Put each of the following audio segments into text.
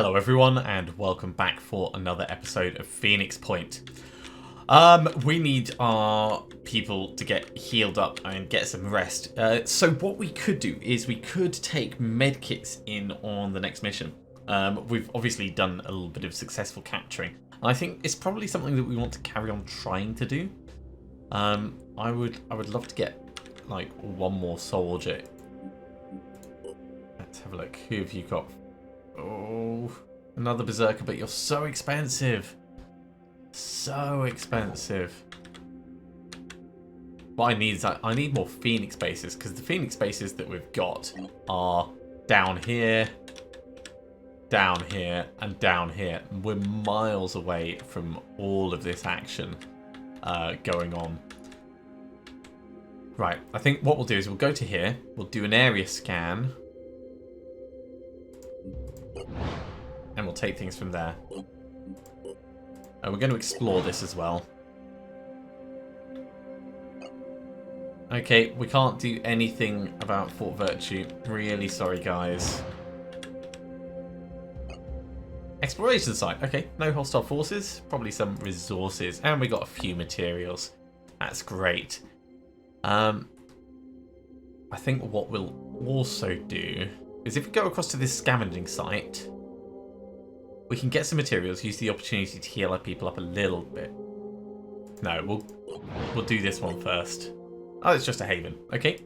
Hello everyone and welcome back for another episode of Phoenix Point. We need our people to get healed up and get some rest. So what we could do is we could take medkits in on the next mission. We've obviously done a little bit of successful capturing. I think it's probably something that we want to carry on trying to do. I would love to get like one more soldier. Let's have a look. Who have you got? Oh, another berserker, but you're so expensive. So expensive. What I need is I need more Phoenix bases, because the Phoenix bases that we've got are down here, and down here. We're miles away from all of this action going on. Right, I think what we'll do is we'll go to here, we'll do an area scan, and we'll take things from there. We're going to explore this as well. Okay, we can't do anything about Fort Virtue. Really sorry, guys. Exploration site. Okay, no hostile forces. Probably some resources. And we got a few materials. That's great. I think what we'll also do is if we go across to this scavenging site, we can get some materials, use the opportunity to heal our people up a little bit. No, we'll do this one first. Oh, it's just a haven. Okay.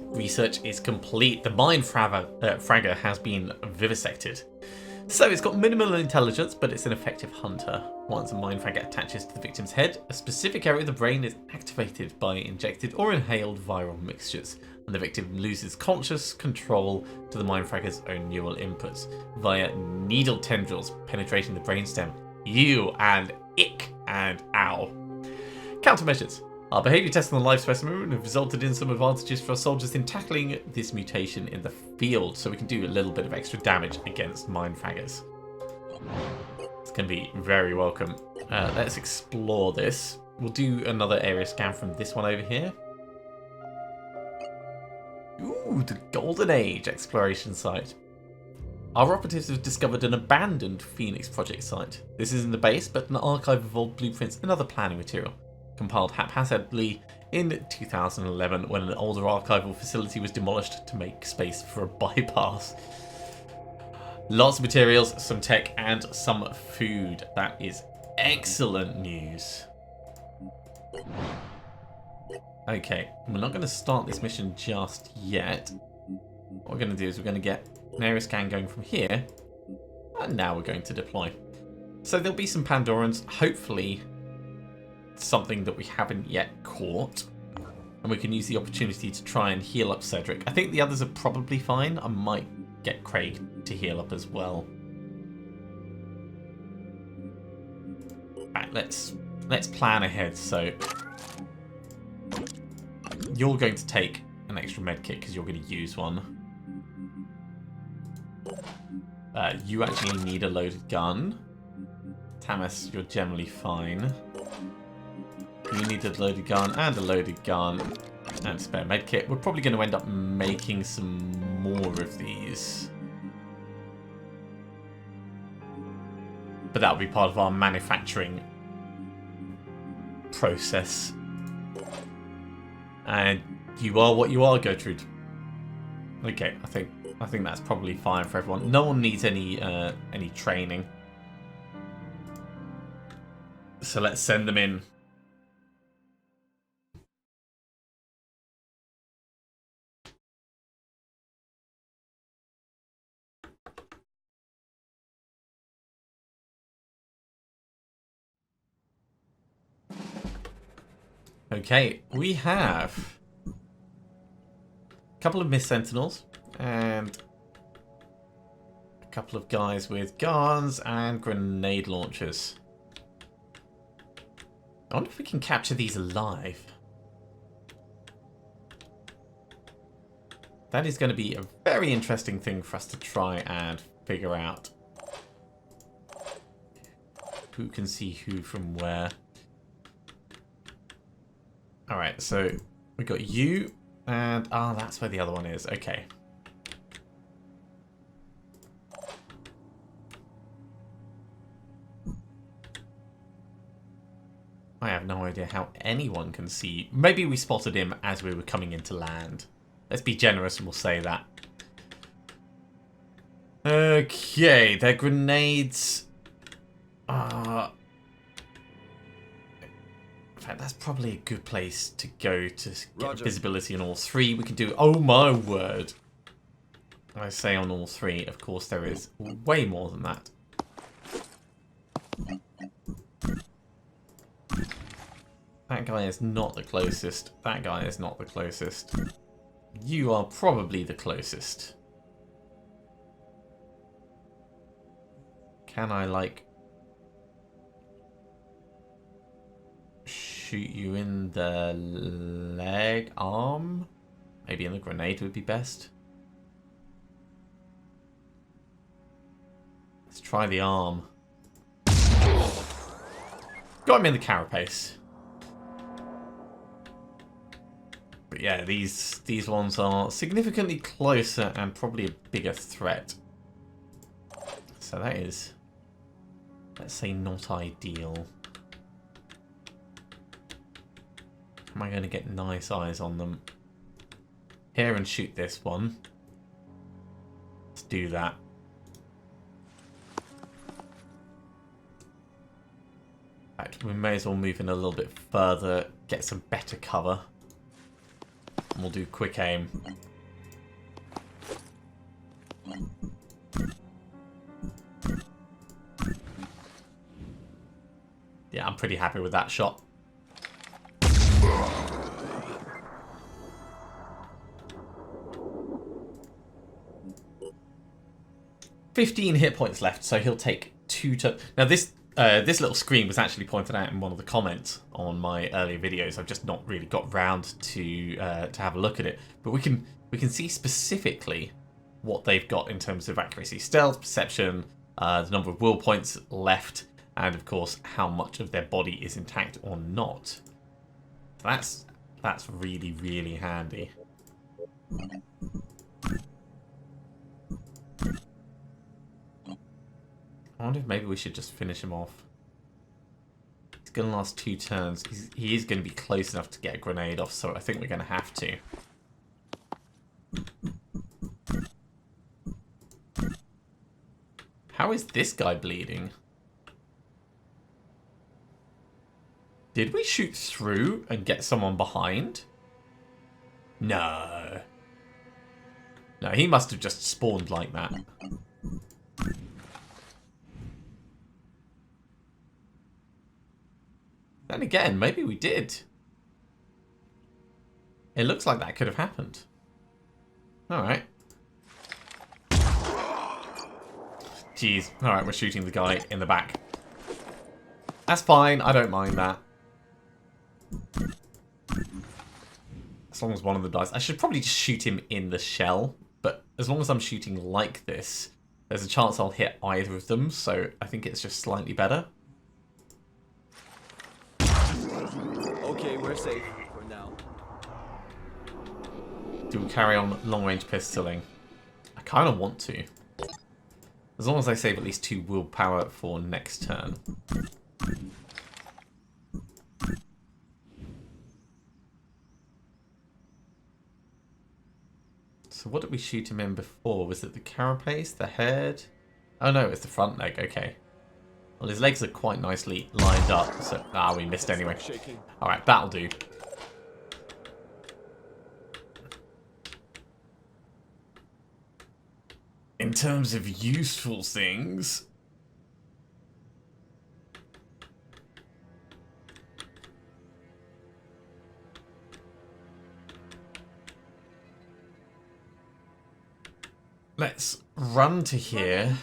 Research is complete. The mine fragger has been vivisected. So it's got minimal intelligence, but it's an effective hunter. Once a mine fragger attaches to the victim's head, a specific area of the brain is activated by injected or inhaled viral mixtures, and the victim loses conscious control to the mine fragger's own neural inputs via needle tendrils penetrating the brainstem. Ew and ick and ow. Countermeasures. Our behaviour tests on the live specimen have resulted in some advantages for our soldiers in tackling this mutation in the field, so we can do a little bit of extra damage against mine fraggers. It's going to be very welcome. Let's explore this. We'll do another area scan from this one over here. Ooh, the Golden Age exploration site. Our operatives have discovered an abandoned Phoenix project site. This isn't the base, but an archive of old blueprints and other planning material, compiled haphazardly in 2011 when an older archival facility was demolished to make space for a bypass. Lots of materials, some tech, and some food. That is excellent news. Okay, we're not going to start this mission just yet. What we're going to do is we're going to get an area scan going from here, and now we're going to deploy. So there'll be some Pandorans, hopefully something that we haven't yet caught, and we can use the opportunity to try and heal up Cedric. I think the others are probably fine. I might get Craig to heal up as well. Right, let's plan ahead. So you're going to take an extra med kit because you're going to use one. You actually need a loaded gun. Tamas, you're generally fine. You need a loaded gun and a spare medkit. We're probably going to end up making some more of these, but that'll be part of our manufacturing process. And you are what you are, Gertrude. Okay, I think that's probably fine for everyone. No one needs any training, so let's send them in. Okay, we have a couple of Mist Sentinels and a couple of guys with guns and grenade launchers. I wonder if we can capture these alive. That is going to be a very interesting thing for us to try and figure out. Who can see who from where? Alright, so we got you, And, that's where the other one is. Okay. I have no idea how anyone can see. Maybe we spotted him as we were coming into land. Let's be generous and we'll say that. Okay, their grenades. In fact, that's probably a good place to go to get visibility on all three. We can do. Oh my word! I say on all three. Of course, there is way more than that. That guy is not the closest. That guy is not the closest. You are probably the closest. Can I, like, shoot you in the leg, arm? Maybe in the grenade would be best. Let's try the arm. Got him in the carapace. But yeah, these ones are significantly closer and probably a bigger threat. So that is, let's say, not ideal. Am I going to get nice eyes on them? Here and shoot this one. Let's do that. In fact, we may as well move in a little bit further, get some better cover. And we'll do quick aim. Yeah, I'm pretty happy with that shot. 15 hit points left, so he'll take 2 turns. Now this little screen was actually pointed out in one of the comments on my earlier videos. I've just not really got round to have a look at it, but we can see specifically what they've got in terms of accuracy, stealth, perception, the number of will points left, and of course how much of their body is intact or not. That's really, really handy. I wonder if maybe we should just finish him off. He's going to last 2 turns. He is going to be close enough to get a grenade off, so I think we're going to have to. How is this guy bleeding? Did we shoot through and get someone behind? No. No, he must have just spawned like that. Then again, maybe we did. It looks like that could have happened. Alright. Jeez. Alright, we're shooting the guy in the back. That's fine, I don't mind that. As long as one of them dies. I should probably just shoot him in the shell, but as long as I'm shooting like this, there's a chance I'll hit either of them, so I think it's just slightly better. Okay, we're safe for now. Do we carry on long-range pistoling? I kind of want to. As long as I save at least 2 willpower for next turn. So what did we shoot him in before? Was it the carapace, the head? Oh no, it's the front leg, okay. Well, his legs are quite nicely lined up, so... we missed anyway. Alright, that'll do. In terms of useful things... Let's run to here.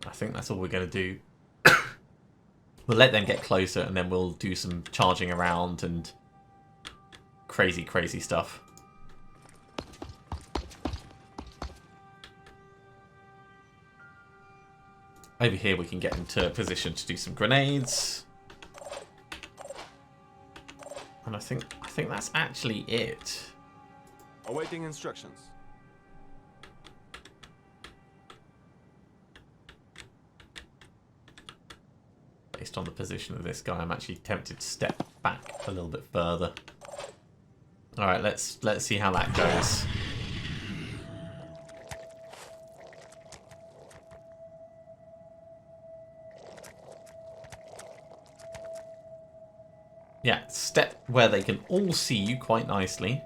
I think that's all we're going to do. We'll let them get closer and then we'll do some charging around and crazy, crazy stuff. Over here we can get into position to do some grenades. And I think that's actually it. Awaiting instructions. Based on the position of this guy, I'm actually tempted to step back a little bit further. All right, let's see how that goes. Yeah, step where they can all see you quite nicely.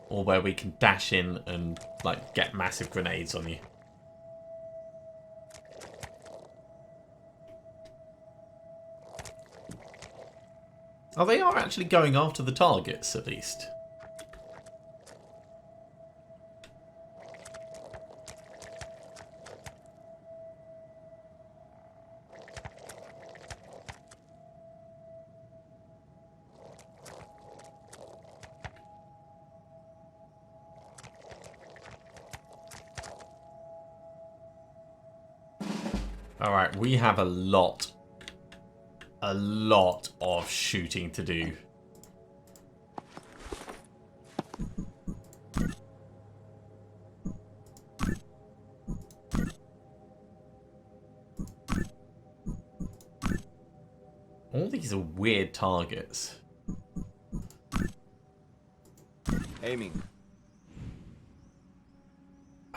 Or where we can dash in and like get massive grenades on you. Oh, they are actually going after the targets, at least. Alright, we have a lot of shooting to do. All these are weird targets. Aiming.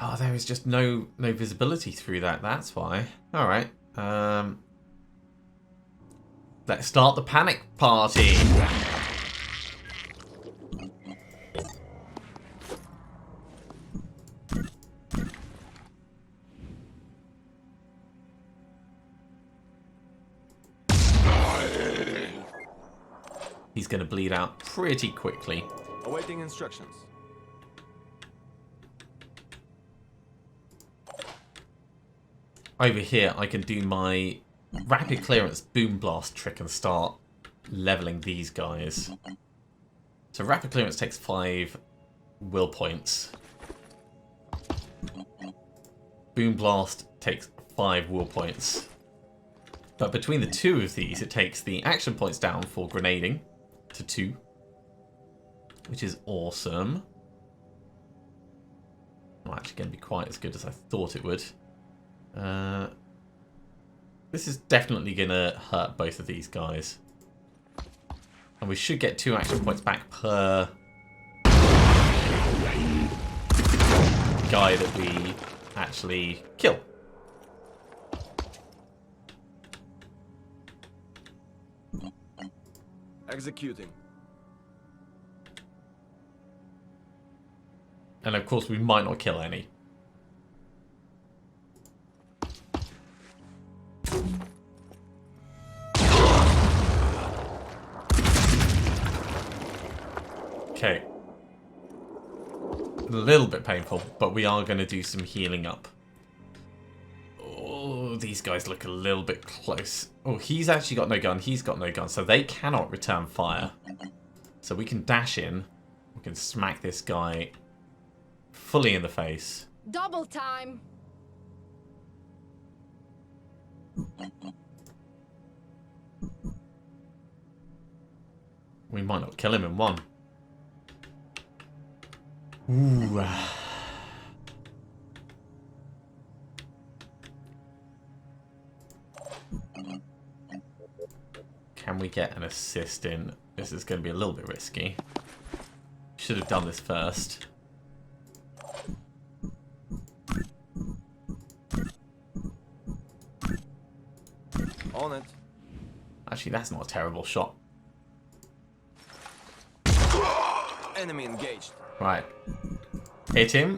Oh, there is just no visibility through that. That's why. All right. Let's start the panic party. He's going to bleed out pretty quickly. Awaiting instructions. Over here, I can do my rapid clearance boom blast trick and start leveling these guys. So rapid clearance takes 5 will points. Boom blast takes 5 will points. But between the two of these, it takes the action points down for grenading to 2, which is awesome. Not actually going to be quite as good as I thought it would. This is definitely going to hurt both of these guys. And we should get 2 action points back per guy that we actually kill. Executing. And of course we might not kill any. Okay. A little bit painful, but we are going to do some healing up. Oh, these guys look a little bit close. Oh, he's actually got no gun. He's got no gun, so they cannot return fire. So we can dash in. We can smack this guy fully in the face. Double time. We might not kill him in one. Ooh. Can we get an assist in? This is going to be a little bit risky. Should have done this first. On it. Actually, that's not a terrible shot. Enemy engaged. Right. Hit him.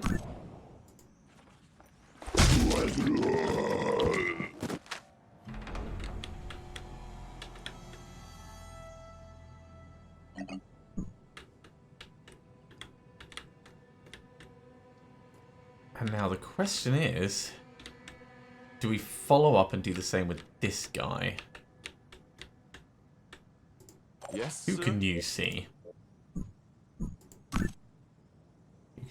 And now the question is, do we follow up and do the same with this guy? Yes, Who sir. can you see?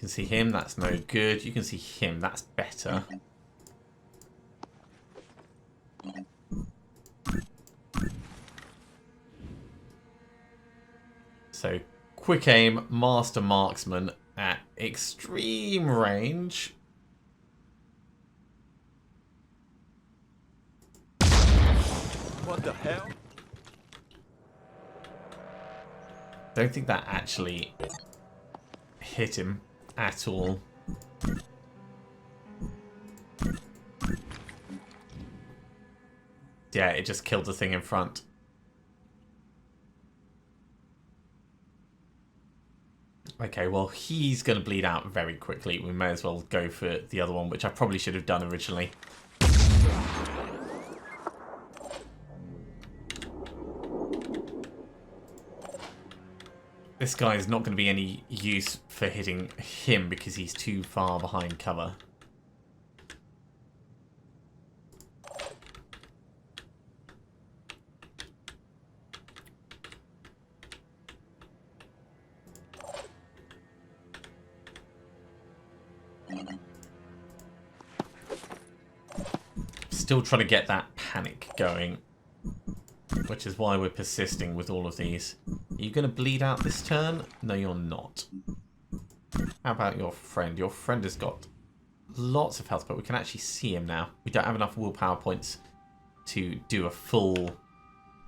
You can see him, that's no good. You can see him, that's better. So, quick aim, master marksman at extreme range. What the hell? Don't think that actually hit him at all. Yeah, it just killed the thing in front. Okay, well, he's going to bleed out very quickly. We may as well go for the other one, which I probably should have done originally. This guy is not going to be any use for hitting him because he's too far behind cover. Still trying to get that panic going, which is why we're persisting with all of these. Are you going to bleed out this turn? No, you're not. How about your friend? Your friend has got lots of health, but we can actually see him now. We don't have enough willpower points to do a full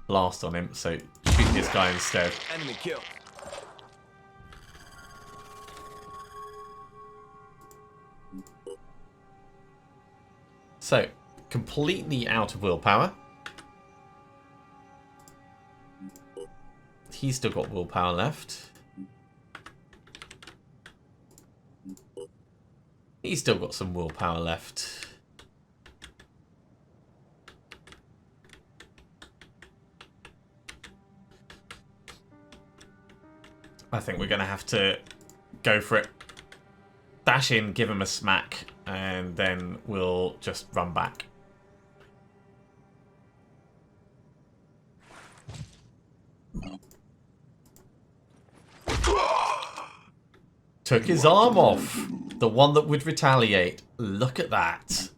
blast on him, so shoot this guy instead. Enemy killed. So, completely out of willpower. He's still got willpower left. He's still got some willpower left. I think we're going to have to go for it. Dash in, give him a smack, and then we'll just run back. Took his arm off. The one that would retaliate. Look at that.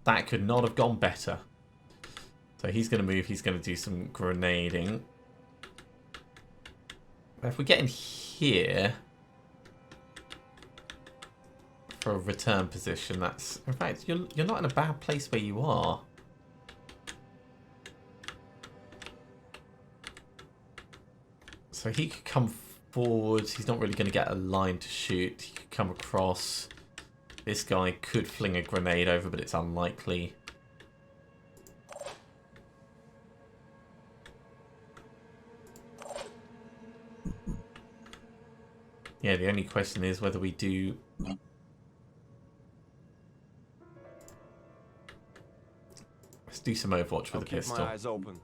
That could not have gone better. So he's going to move. He's going to do some grenading. If we get in here for a return position, that's... In fact, you're not in a bad place where you are. So he could come forward. He's not really going to get a line to shoot. He could come across. This guy could fling a grenade over, but it's unlikely. Yeah, the only question is whether we do... Let's do some Overwatch with a pistol. Keep my eyes open.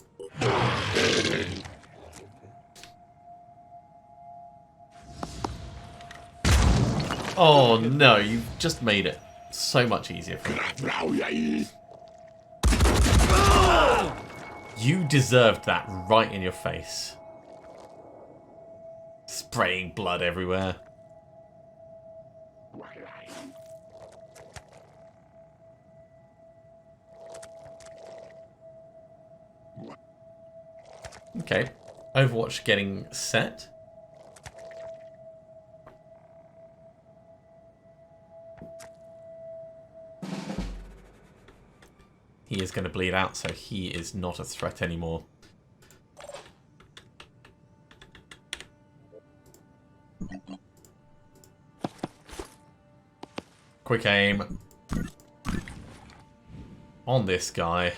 Oh no, you've just made it so much easier for me. You deserved that right in your face. Spraying blood everywhere. Okay, Overwatch getting set. He is going to bleed out, so he is not a threat anymore. Quick aim on this guy.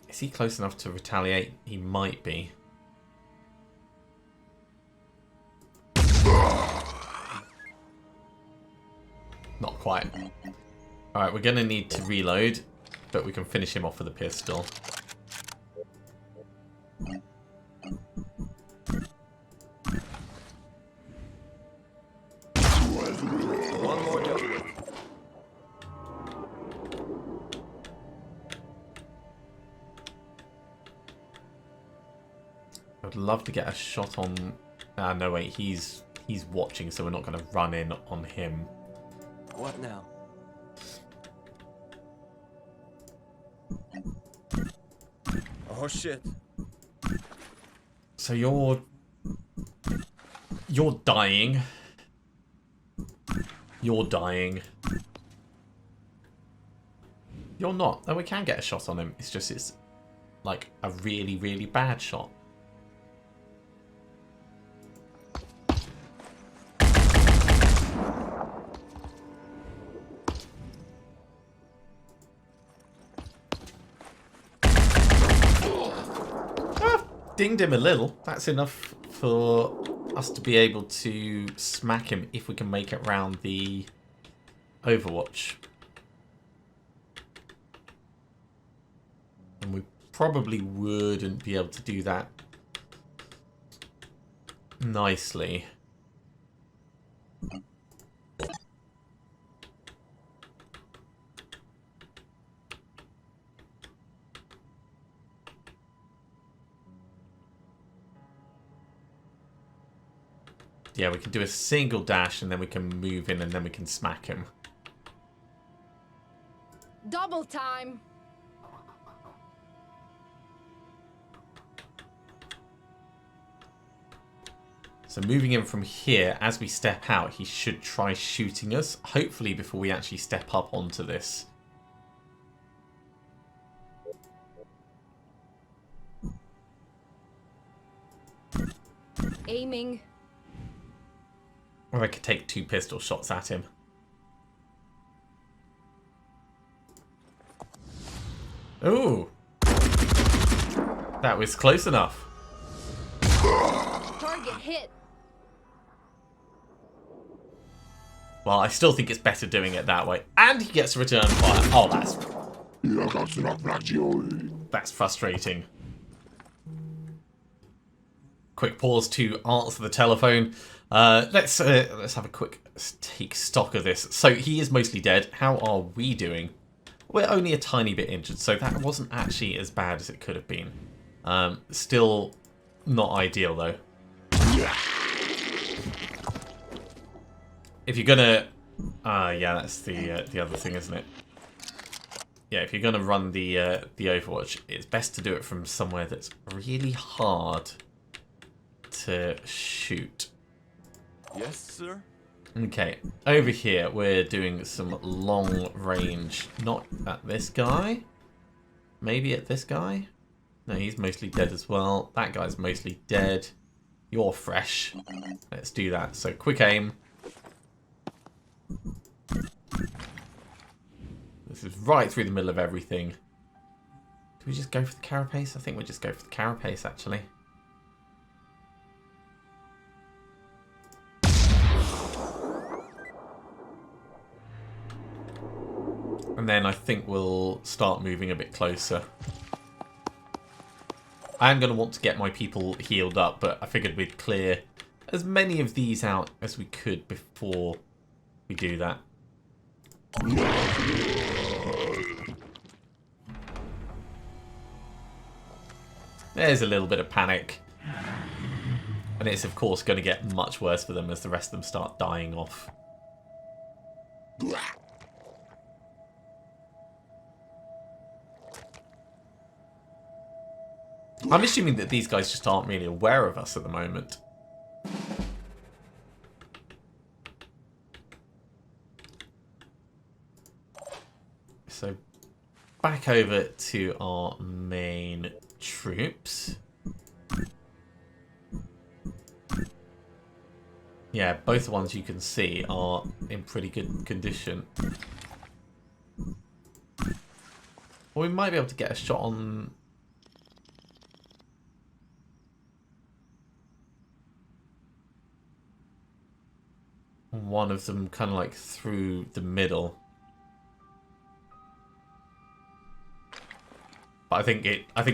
Is he close enough to retaliate? He might be. Not quite. Alright, we're going to need to reload, but we can finish him off with a pistol. One more job. I'd love to get a shot on... no, wait, he's watching, so we're not going to run in on him. What now? Oh shit. So you're dying. You're dying. You're not. Oh, we can get a shot on him. It's just it's like a really, really bad shot. Dinged him a little. That's enough for us to be able to smack him if we can make it round the Overwatch. And we probably wouldn't be able to do that nicely. Yeah, we can do a single dash and then we can move in and then we can smack him. Double time. So moving in from here, as we step out, he should try shooting us, hopefully before we actually step up onto this. Aiming. Or I could take 2 pistol shots at him. Ooh. That was close enough. Target hit. Well, I still think it's better doing it that way. And he gets return fire. Oh, that's frustrating. Quick pause to answer the telephone. Let's have a quick take stock of this. So he is mostly dead. How are we doing? We're only a tiny bit injured, so that wasn't actually as bad as it could have been. Still not ideal though. If you're gonna, yeah, that's the other thing, isn't it? Yeah, if you're gonna run the Overwatch, it's best to do it from somewhere that's really hard to shoot. Yes, sir. Okay, over here we're doing some long range. Not at this guy. Maybe at this guy. No, he's mostly dead as well. That guy's mostly dead. You're fresh. Let's do that. So quick aim. This is right through the middle of everything. Do we just go for the carapace? I think we just go for the carapace, actually. And then I think we'll start moving a bit closer. I am going to want to get my people healed up, but I figured we'd clear as many of these out as we could before we do that. There's a little bit of panic. And it's of course going to get much worse for them as the rest of them start dying off. I'm assuming that these guys just aren't really aware of us at the moment. So back over to our main troops. Yeah, both the ones you can see are in pretty good condition. Well, we might be able to get a shot on... one of them kind of like through the middle. But I think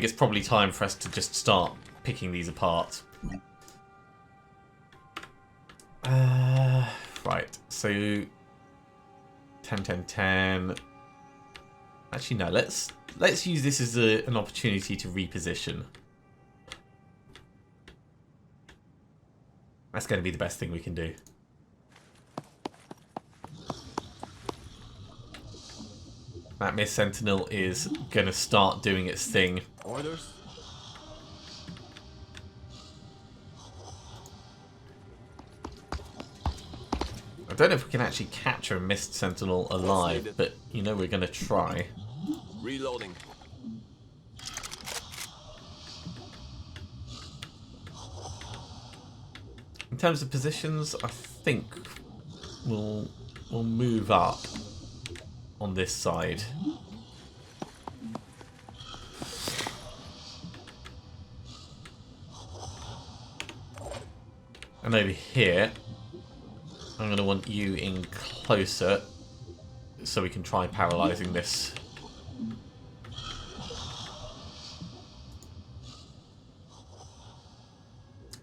it's probably time for us to just start picking these apart. Right, so 10, 10, 10. Actually, no. Let's use this as an opportunity to reposition. That's going to be the best thing we can do. That Mist Sentinel is going to start doing its thing. Orders? I don't know if we can actually capture a Mist Sentinel alive, but you know we're going to try. Reloading. In terms of positions, I think we'll move up on this side. And over here, I'm going to want you in closer so we can try paralysing this.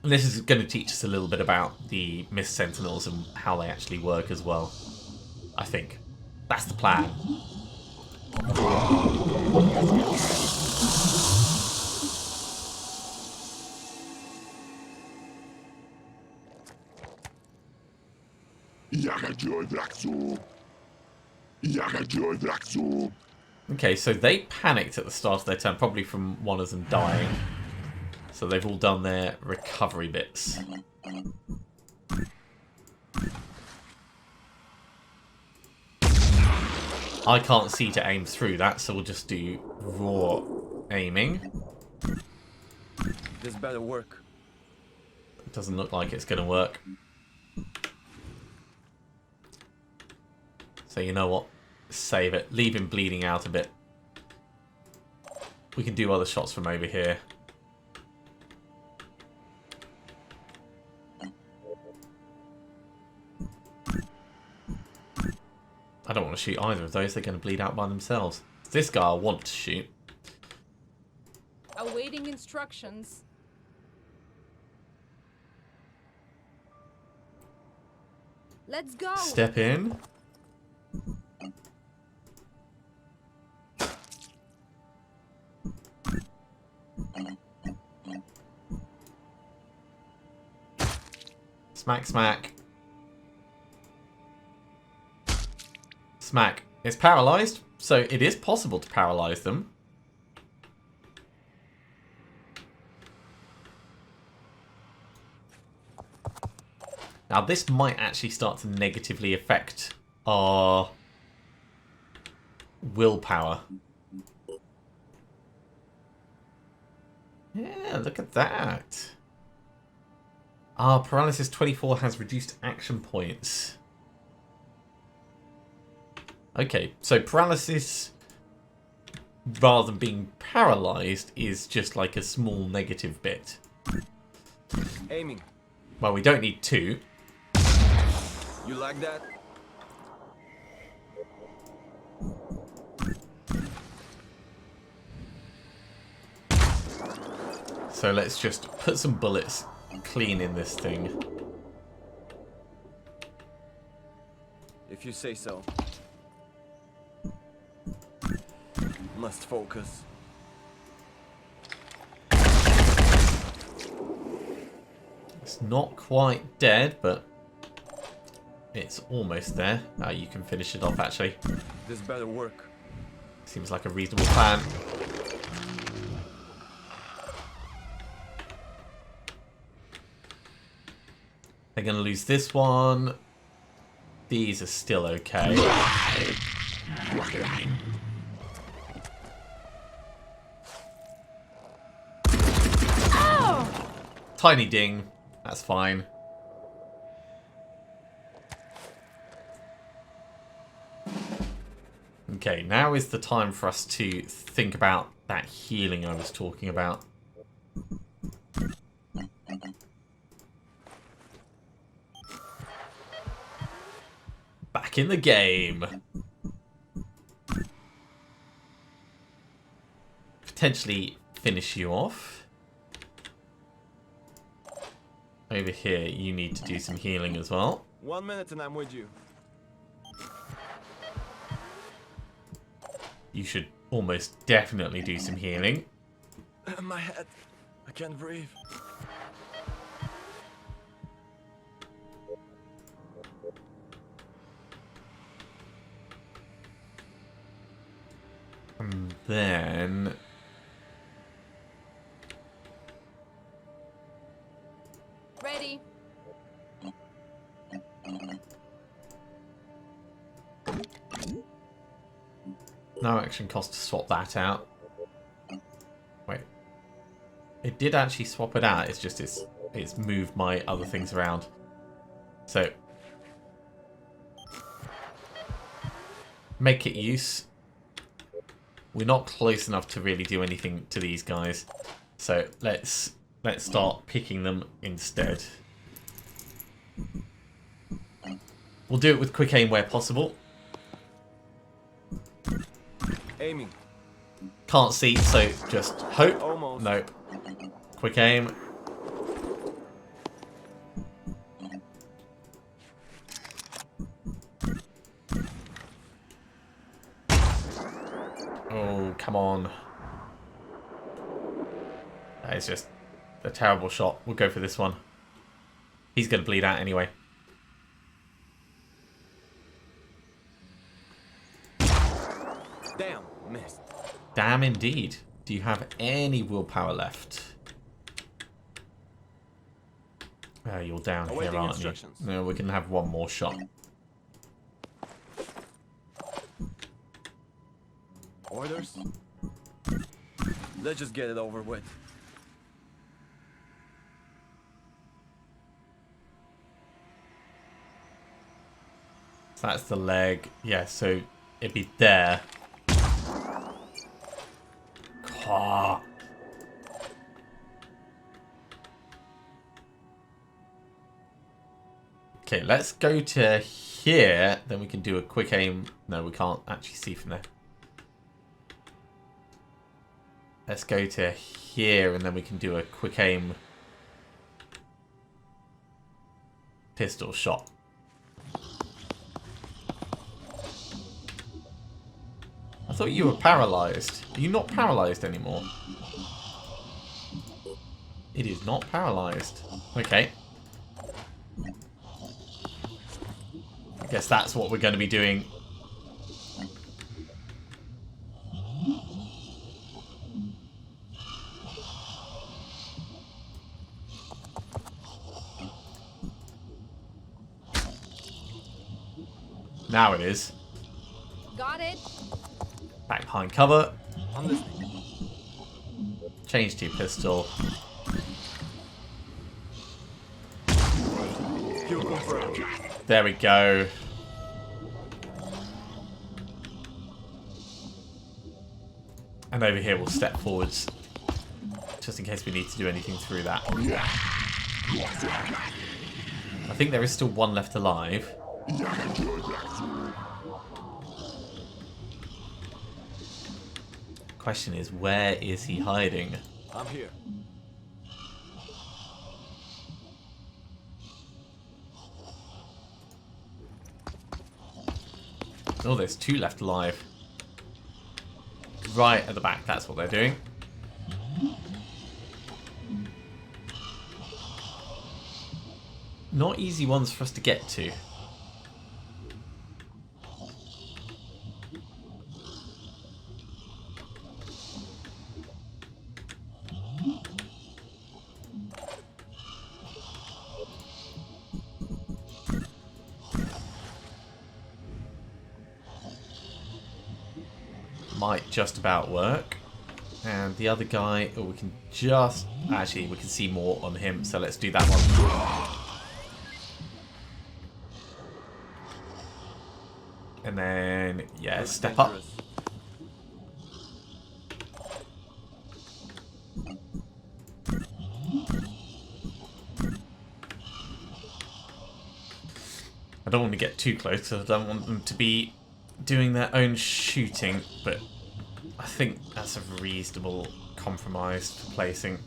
And this is going to teach us a little bit about the Mist Sentinels and how they actually work as well. I think. That's the plan. Okay, so they panicked at the start of their turn, probably from one of them dying. So they've all done their recovery bits. I can't see to aim through that, so we'll just do raw aiming. This better work. It doesn't look like it's going to work. So you know what? Save it. Leave him bleeding out a bit. We can do other shots from over here. I don't want to shoot either of those. They're going to bleed out by themselves. This guy I want to shoot. Awaiting instructions. Let's go. Step in. Smack, smack. Smack. It's paralysed, so it is possible to paralyse them. Now this might actually start to negatively affect our willpower. Yeah, look at that. Our paralysis 24 has reduced action points. Okay, so paralysis, rather than being paralysed, is just like a small negative bit. Aiming. Well, we don't need 2. You like that? So let's just put some bullets clean in this thing. If you say so. Must focus. It's not quite dead, but it's almost there. Now you can finish it off, actually. This better work. Seems like a reasonable plan. They're going to lose this one. These are still okay. Tiny ding. That's fine. Okay, now is the time for us to think about that healing I was talking about. Back in the game. Potentially finish you off. Over here, you need to do some healing as well. 1 minute and I'm with you. You should almost definitely do some healing. My head. I can't breathe. then... Ready. No action cost to swap that out. Wait. It did actually swap it out. It's just it's moved my other things around. So make it use. We're not close enough to really do anything to these guys. So let's start picking them instead. We'll do it with quick aim where possible. Aiming. Can't see, so just hope. Almost. Nope. Quick aim. Oh, come on. That is just a terrible shot. We'll go for this one. He's going to bleed out anyway. Damn, missed. Damn indeed. Do you have any willpower left? You're down here, Awaiting aren't you? instructions. No, we can have one more shot. Orders? Let's just get it over with. So that's the leg. Yeah, so it'd be there. Ah. Okay, let's go to here. Then we can do a quick aim. No, we can't actually see from there. Let's go to here and then we can do a quick aim pistol shot. I thought you were paralyzed. Are you not paralyzed anymore? It is not paralyzed. Okay. I guess that's what we're going to be doing. Now it is. Got it. Back behind cover. I'm listening. Change to pistol. Kill confirmed. There we go. And over here we'll step forwards. Just in case we need to do anything through that. I think there is still one left alive. Question is, where is he hiding? I'm here. Oh, there's two left alive. Right at the back, that's what they're doing. Not easy ones for us to get to. Might just about work. And the other guy, oh, we can just... Actually, we can see more on him, so let's do that one. And then, yeah, Looks step up. dangerous. I don't want to get too close, because I don't want them to be doing their own shooting, but I think that's a reasonable compromise for placing.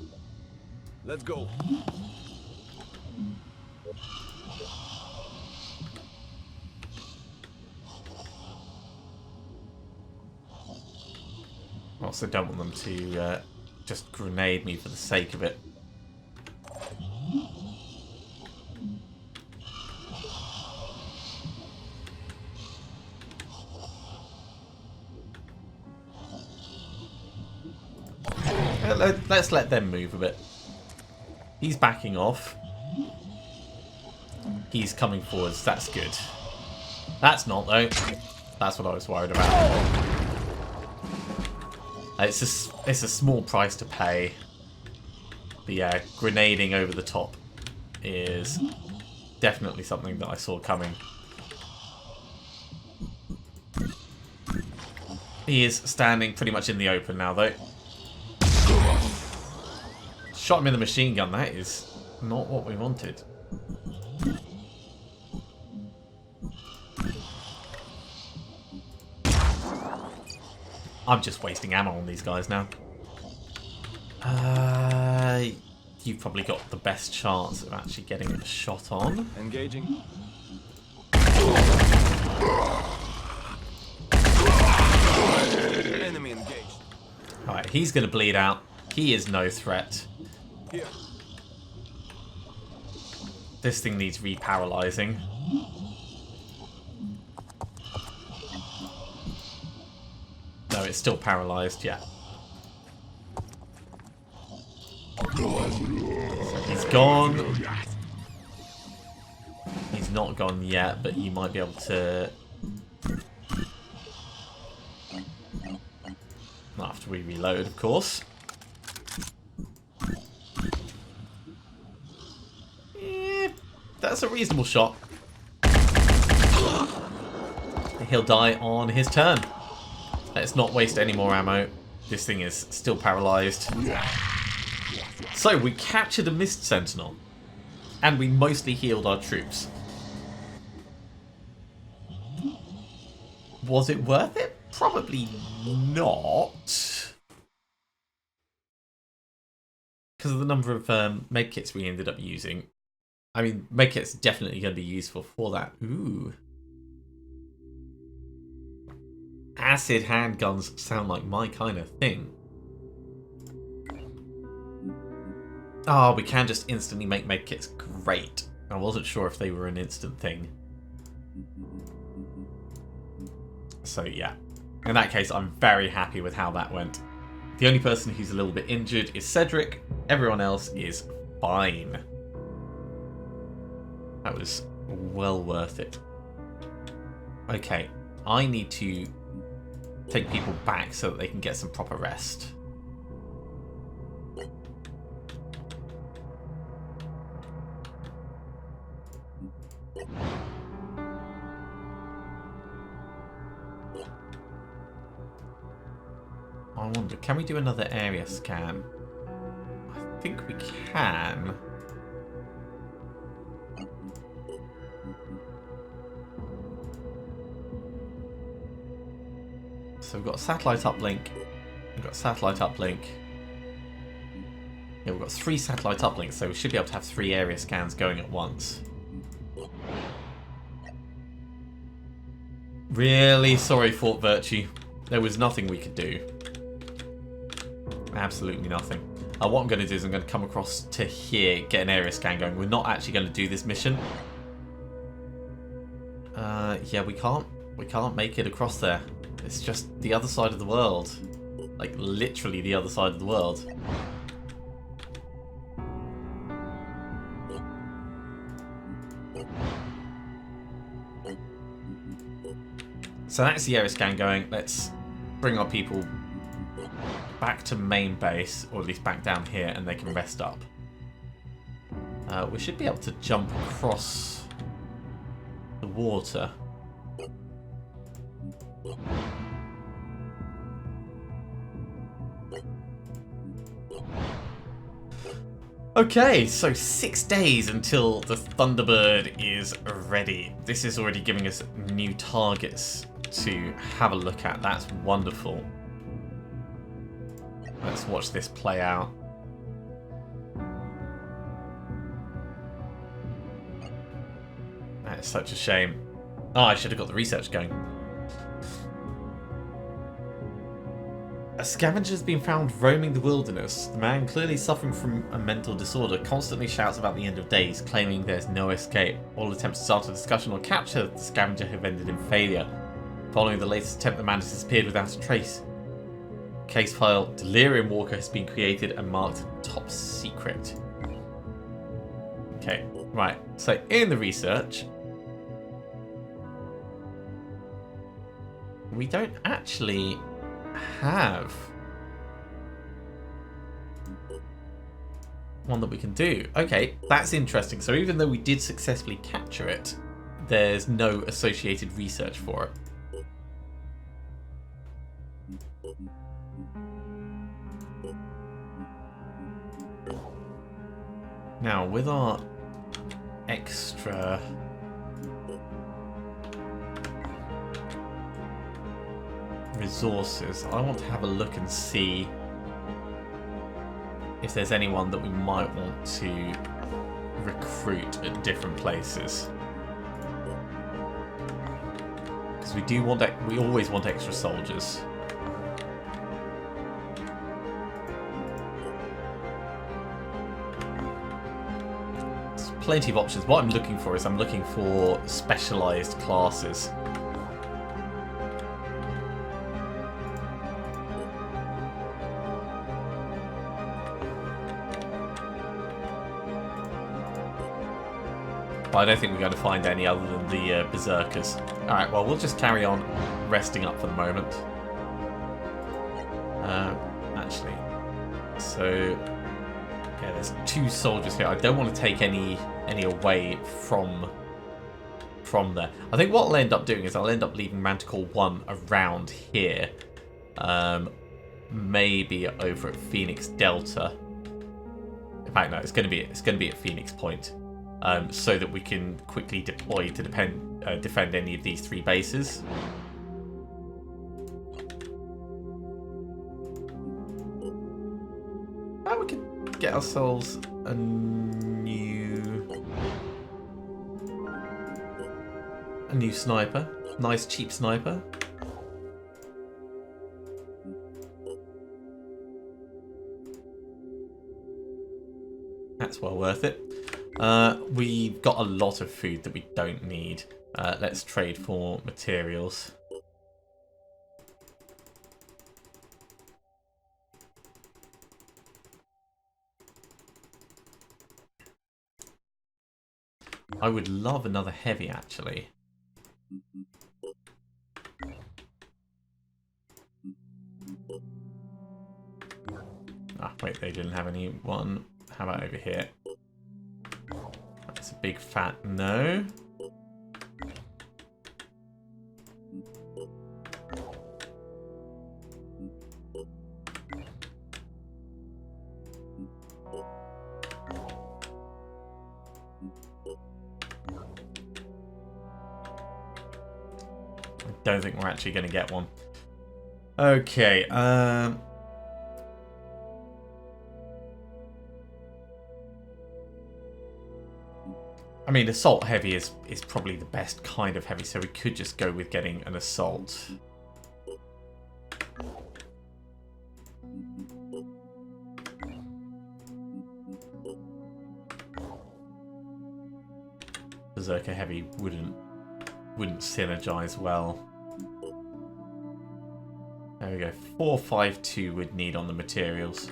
Let's go. I also don't want them to just grenade me for the sake of it. let's let them move a bit. He's backing off. He's coming forwards. That's good. That's not, though. That's what I was worried about. It's a small price to pay. But yeah, grenading over the top is definitely something that I saw coming. He is standing pretty much in the open now, though. Shot him in the machine gun. That is not what we wanted. I'm just wasting ammo on these guys now. You've probably got the best chance of actually getting a shot on. Engaging. Enemy engaged. Alright, he's going to bleed out. He is no threat. Here. This thing needs reparalyzing. No, it's still paralyzed, yeah. So he's gone. He's not gone yet, but you might be able to... After we reload, of course. That's a reasonable shot. He'll die on his turn. Let's not waste any more ammo. This thing is still paralyzed. So we captured a mist sentinel. And we mostly healed our troops. Was it worth it? Probably not. Because of the number of medkits we ended up using. I mean, medkits definitely going to be useful for that. Ooh. Acid handguns sound like my kind of thing. Oh, we can just instantly make medkits. Great. I wasn't sure if they were an instant thing. So yeah. In that case, I'm very happy with how that went. The only person who's a little bit injured is Cedric. Everyone else is fine. That was well worth it. Okay, I need to take people back so that they can get some proper rest. I wonder, can we do another area scan? I think we can. So we've got satellite uplink. We've got satellite uplink. Yeah, we've got 3 satellite uplinks, so we should be able to have 3 area scans going at once. Really sorry, Fort Virtue. There was nothing we could do. Absolutely nothing. What I'm going to do is I'm going to come across to here, get an area scan going. We're not actually going to do this mission. Yeah, we can't. We can't make it across there. It's just the other side of the world. Like, literally the other side of the world. So that's the area scan going. Let's bring our people back to main base, or at least back down here, and they can rest up. We should be able to jump across the water. Okay, so 6 days until the Thunderbird is ready. This is already giving us new targets to have a look at. That's wonderful. Let's watch this play out. That is such a shame. Oh, I should have got the research going. A scavenger has been found roaming the wilderness. The man, clearly suffering from a mental disorder, constantly shouts about the end of days, claiming there's no escape. All attempts to start a discussion or capture the scavenger have ended in failure. Following the latest attempt, the man has disappeared without a trace. Case file, Delirium Walker has been created and marked top secret. Okay, right. So in the research, we don't actually have one that we can do. Okay, that's interesting. So even though we did successfully capture it, there's no associated research for it. Now, with our extra resources, I want to have a look and see if there's anyone that we might want to recruit at different places. Because we always want extra soldiers. There's plenty of options. What I'm looking for is I'm looking for specialized classes. I don't think we're going to find any other than the berserkers. Alright, well, we'll just carry on resting up for the moment. Actually, so yeah, there's 2 soldiers here. I don't want to take any away from there. I think what I'll end up doing is I'll end up leaving Manticore 1 around here. Maybe over at Phoenix Delta. In fact, no, it's going to be at Phoenix Point. So that we can quickly deploy to defend any of these 3 bases. And we can get ourselves a new sniper. Nice cheap sniper. That's well worth it. We've got a lot of food that we don't need. Let's trade for materials. I would love another heavy, actually. Ah, wait, they didn't have any one. How about over here? That's a big fat no. I don't think we're actually going to get one. Okay, I mean, assault heavy is probably the best kind of heavy, so we could just go with getting an assault. Berserker heavy wouldn't synergize well. There we go. 452 would need on the materials.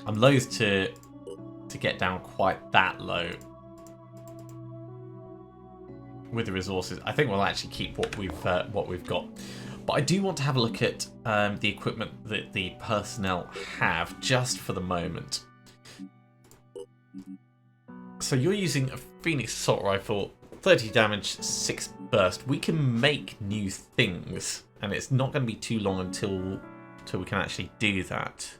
I'm loath to get down quite that low with the resources. I think we'll actually keep what we've got, but I do want to have a look at the equipment that the personnel have just for the moment. So you're using a Phoenix assault rifle, 30 damage, 6 burst. We can make new things, and it's not going to be too long until we can actually do that.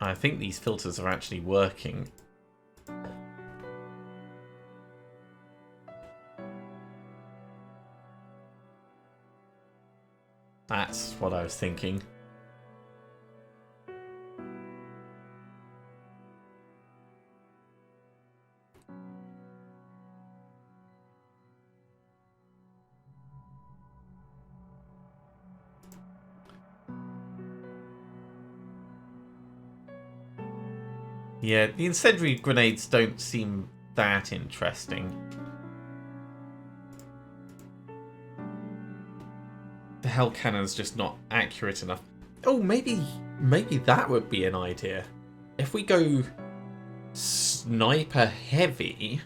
I think these filters are actually working. That's what I was thinking. Yeah, the incendiary grenades don't seem that interesting. The hell cannon's just not accurate enough. Oh, maybe that would be an idea. If we go sniper heavy,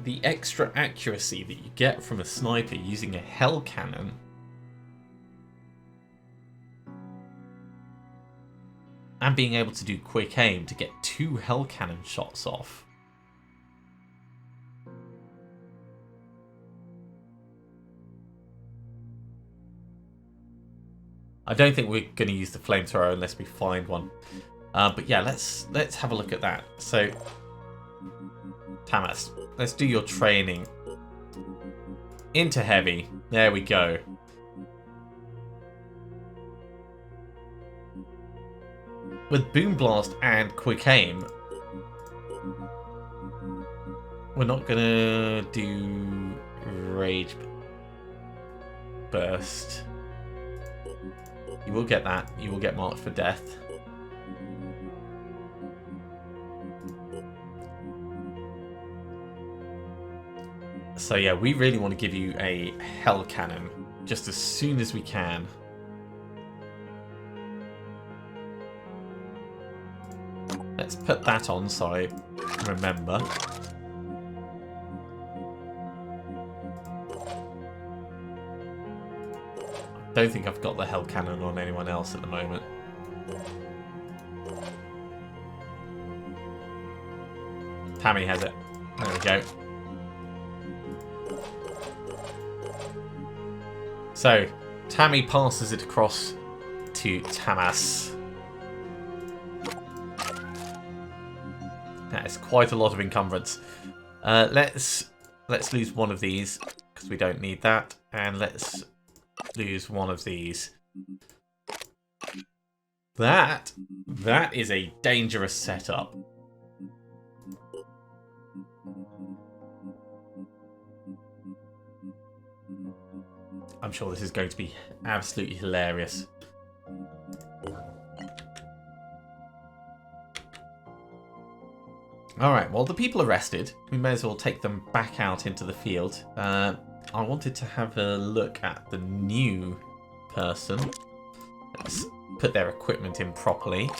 the extra accuracy that you get from a sniper using a hell cannon and being able to do quick aim to get 2 hell cannon shots off. I don't think we're going to use the flamethrower unless we find one. But yeah, let's have a look at that. So, Tamas, let's do your training. Into heavy. There we go. With Boom Blast and Quick Aim, we're not going to do Rage Burst. You will get that. You will get marked for death. So yeah, we really want to give you a hell cannon just as soon as we can. Let's put that on so I remember. Don't think I've got the hell cannon on anyone else at the moment. Tammy has it. There we go. So, Tammy passes it across to Tamas. That is quite a lot of encumbrance. Let's lose one of these because we don't need that, and let's lose one of these. That is a dangerous setup. I'm sure this is going to be absolutely hilarious. Alright, well, the people arrested. We may as well take them back out into the field. I wanted to have a look at the new person. Let's put their equipment in properly.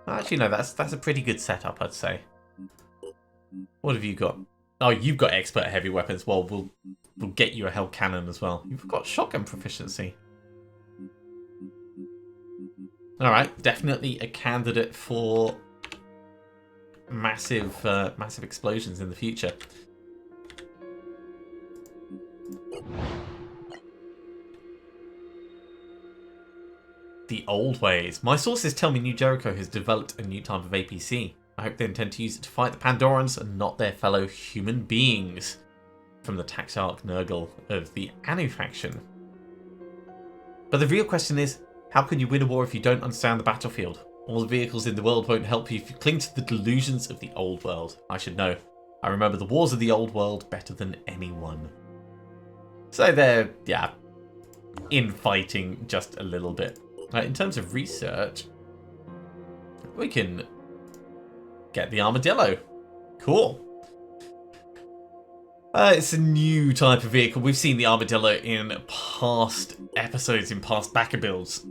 Actually, no, that's a pretty good setup, I'd say. What have you got? Oh, you've got expert heavy weapons. Well, we'll get you a hell cannon as well. You've got shotgun proficiency. Alright, definitely a candidate for massive explosions in the future. The old ways. My sources tell me New Jericho has developed a new type of APC. I hope they intend to use it to fight the Pandorans and not their fellow human beings. From the Taxarch Nurgle of the Anu faction. But the real question is, how can you win a war if you don't understand the battlefield? All the vehicles in the world won't help you if you cling to the delusions of the old world. I should know. I remember the wars of the old world better than anyone. So they're, yeah, infighting just a little bit. In terms of research, we can get the armadillo. Cool. It's a new type of vehicle. We've seen the armadillo in past episodes, in past backer builds.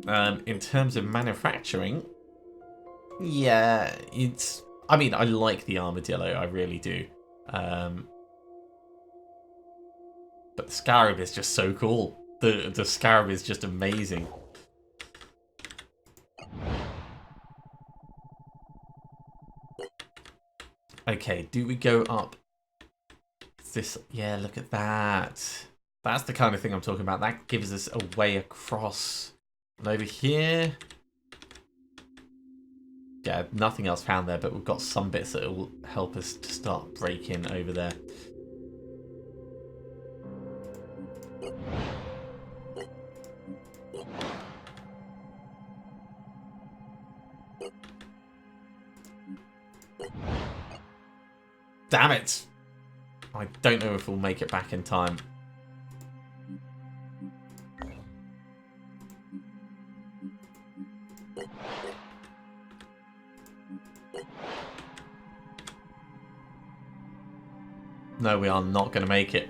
In terms of manufacturing, yeah, it's... I mean, I like the armadillo, I really do. But the scarab is just so cool. The scarab is just amazing. Okay, do we go up this? Yeah, look at that. That's the kind of thing I'm talking about. That gives us a way across. And over here, yeah, nothing else found there, but we've got some bits that will help us to start breaking over there. Damn it! I don't know if we'll make it back in time. No, we are not going to make it.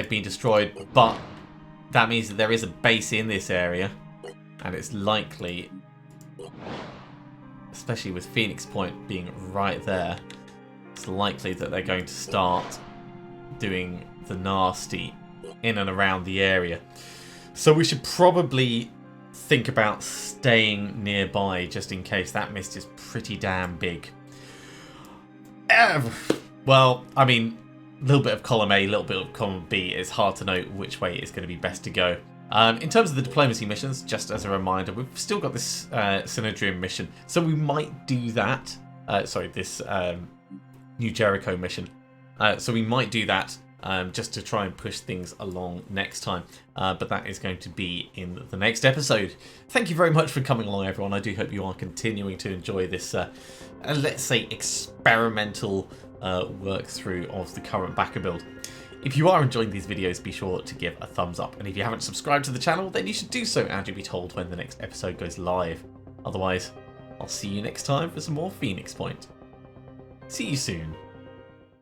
they've been destroyed, but that means that there is a base in this area, and it's likely, especially with Phoenix Point being right there, it's likely that they're going to start doing the nasty in and around the area. So we should probably think about staying nearby just in case. That mist is pretty damn big. Well, I mean, a little bit of column A, a little bit of column B. It's hard to know which way it's going to be best to go. In terms of the diplomacy missions, just as a reminder, we've still got this Synodrium mission, so we might do that. This New Jericho mission. So we might do that just to try and push things along next time. But that is going to be in the next episode. Thank you very much for coming along, everyone. I do hope you are continuing to enjoy this, let's say, experimental work through of the current backer build. If you are enjoying these videos, be sure to give a thumbs up. And if you haven't subscribed to the channel, then you should do so, and you'll be told when the next episode goes live. Otherwise, I'll see you next time for some more Phoenix Point. See you soon.